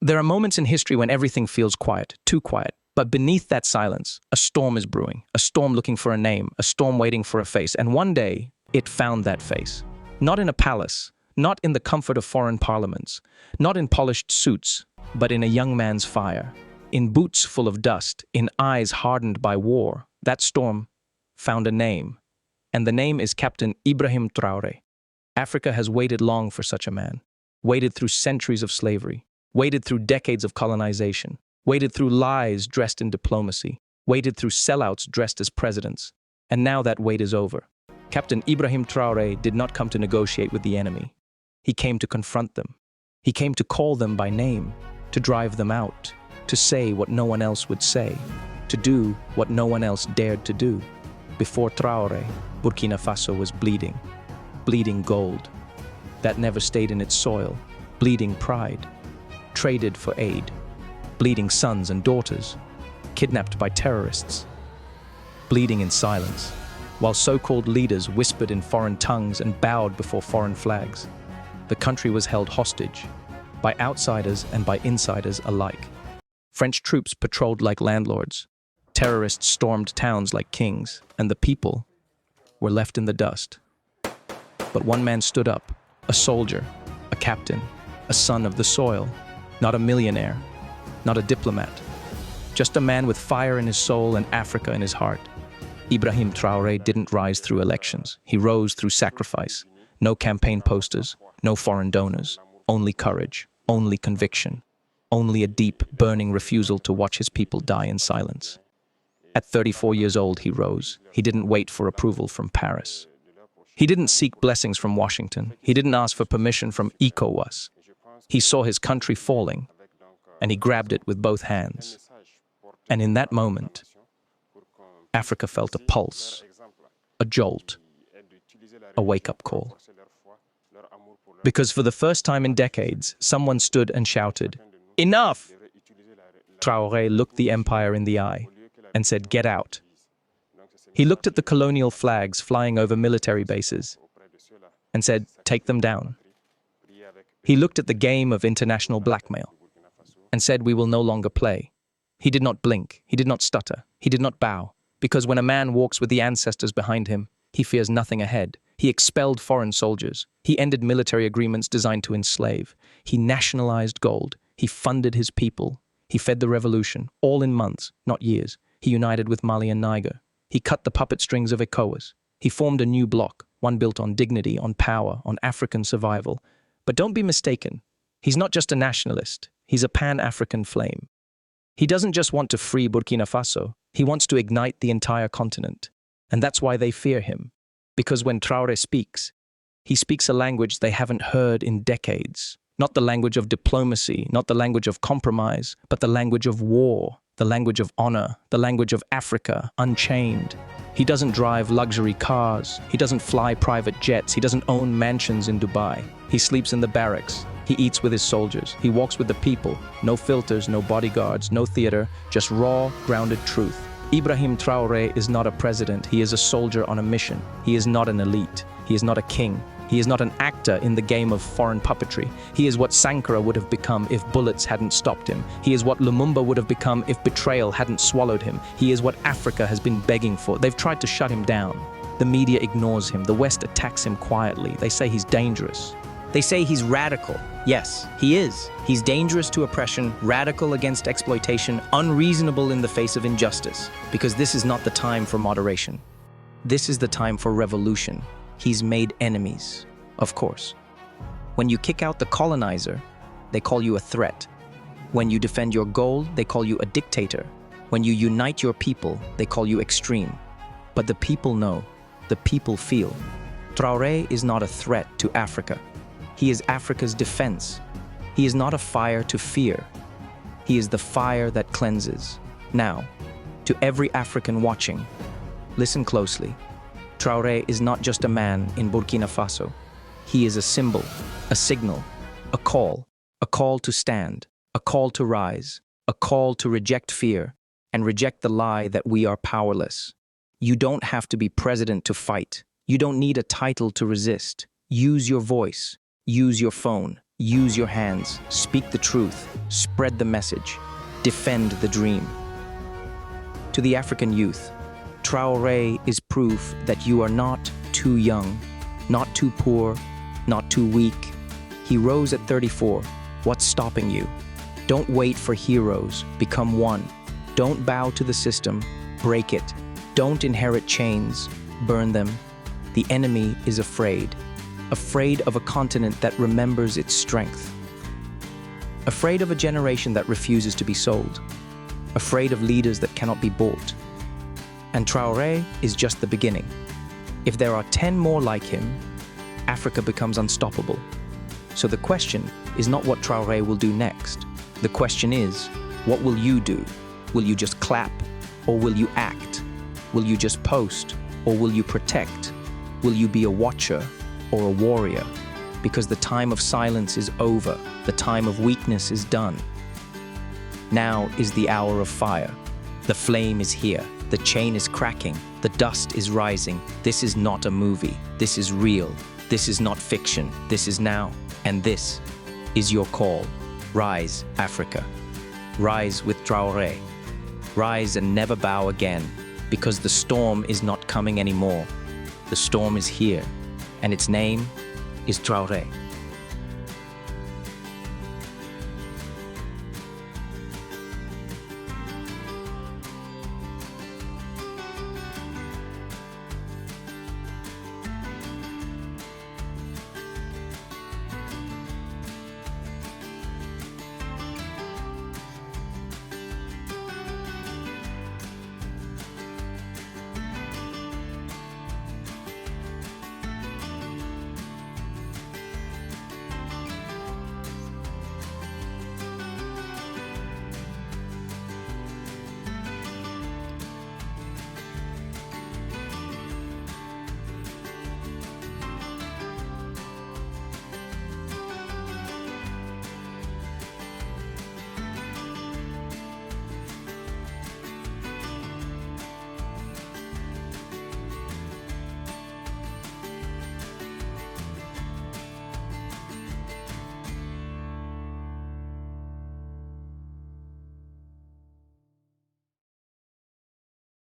There are moments in history when everything feels quiet, too quiet. But beneath that silence, a storm is brewing, a storm looking for a name, a storm waiting for a face. And one day, it found that face. Not in a palace, not in the comfort of foreign parliaments, not in polished suits, but in a young man's fire. In boots full of dust, in eyes hardened by war, that storm found a name. And the name is Captain Ibrahim Traoré. Africa has waited long for such a man, waited through centuries of slavery, waited through decades of colonization, waited through lies dressed in diplomacy, waited through sellouts dressed as presidents. And now that wait is over. Captain Ibrahim Traoré did not come to negotiate with the enemy. He came to confront them. He came to call them by name, to drive them out, to say what no one else would say, to do what no one else dared to do. Before Traoré, Burkina Faso was bleeding gold that never stayed in its soil, bleeding pride, traded for aid, bleeding sons and daughters, kidnapped by terrorists, bleeding in silence, while so-called leaders whispered in foreign tongues and bowed before foreign flags. The country was held hostage by outsiders and by insiders alike. French troops patrolled like landlords, terrorists stormed towns like kings, and the people were left in the dust. But one man stood up, a soldier, a captain, a son of the soil, not a millionaire, not a diplomat, just a man with fire in his soul and Africa in his heart. Ibrahim Traoré didn't rise through elections. He rose through sacrifice. No campaign posters, no foreign donors, only courage, only conviction, only a deep, burning refusal to watch his people die in silence. At 34 years old, he rose. He didn't wait for approval from Paris. He didn't seek blessings from Washington. He didn't ask for permission from ECOWAS. He saw his country falling, and he grabbed it with both hands. And in that moment, Africa felt a pulse, a jolt, a wake-up call. Because for the first time in decades, someone stood and shouted, "Enough!" Traoré looked the empire in the eye and said, "Get out." He looked at the colonial flags flying over military bases and said, "Take them down." He looked at the game of international blackmail and said, "We will no longer play." He did not blink, he did not stutter, he did not bow, because when a man walks with the ancestors behind him, he fears nothing ahead. He expelled foreign soldiers. He ended military agreements designed to enslave. He nationalized gold. He funded his people. He fed the revolution, all in months, not years. He united with Mali and Niger. He cut the puppet strings of ECOWAS. He formed a new bloc, one built on dignity, on power, on African survival. But don't be mistaken. He's not just a nationalist. He's a pan-African flame. He doesn't just want to free Burkina Faso. He wants to ignite the entire continent. And that's why they fear him. Because when Traoré speaks, he speaks a language they haven't heard in decades. Not the language of diplomacy, not the language of compromise, but the language of war, the language of honor, the language of Africa, unchained. He doesn't drive luxury cars. He doesn't fly private jets. He doesn't own mansions in Dubai. He sleeps in the barracks. He eats with his soldiers. He walks with the people. No filters, no bodyguards, no theater, just raw, grounded truth. Ibrahim Traoré is not a president. He is a soldier on a mission. He is not an elite. He is not a king. He is not an actor in the game of foreign puppetry. He is what Sankara would have become if bullets hadn't stopped him. He is what Lumumba would have become if betrayal hadn't swallowed him. He is what Africa has been begging for. They've tried to shut him down. The media ignores him. The West attacks him quietly. They say he's dangerous. They say he's radical. Yes, he is. He's dangerous to oppression, radical against exploitation, unreasonable in the face of injustice. Because this is not the time for moderation. This is the time for revolution. He's made enemies, of course. When you kick out the colonizer, they call you a threat. When you defend your goal, they call you a dictator. When you unite your people, they call you extreme. But the people know, the people feel. Traoré is not a threat to Africa. He is Africa's defense. He is not a fire to fear. He is the fire that cleanses. Now, to every African watching, listen closely. Traoré is not just a man in Burkina Faso. He is a symbol, a signal, a call to stand, a call to rise, a call to reject fear and reject the lie that we are powerless. You don't have to be president to fight. You don't need a title to resist. Use your voice. Use your phone. Use your hands, speak the truth, spread the message, defend the dream. To the African youth, Traoré is proof that you are not too young, not too poor, not too weak. He rose at 34. What's stopping you? Don't wait for heroes. Become one. Don't bow to the system. Break it. Don't inherit chains. Burn them. The enemy is afraid. Afraid of a continent that remembers its strength. Afraid of a generation that refuses to be sold. Afraid of leaders that cannot be bought. And Traoré is just the beginning. If there are 10 more like him, Africa becomes unstoppable. So the question is not what Traoré will do next. The question is, what will you do? Will you just clap, or will you act? Will you just post, or will you protect? Will you be a watcher or a warrior? Because the time of silence is over. The time of weakness is done. Now is the hour of fire. The flame is here. The chain is cracking. The dust is rising. This is not a movie. This is real. This is not fiction. This is now. And this is your call. Rise, Africa. Rise with Traoré. Rise and never bow again, because the storm is not coming anymore. The storm is here, and its name is Traoré.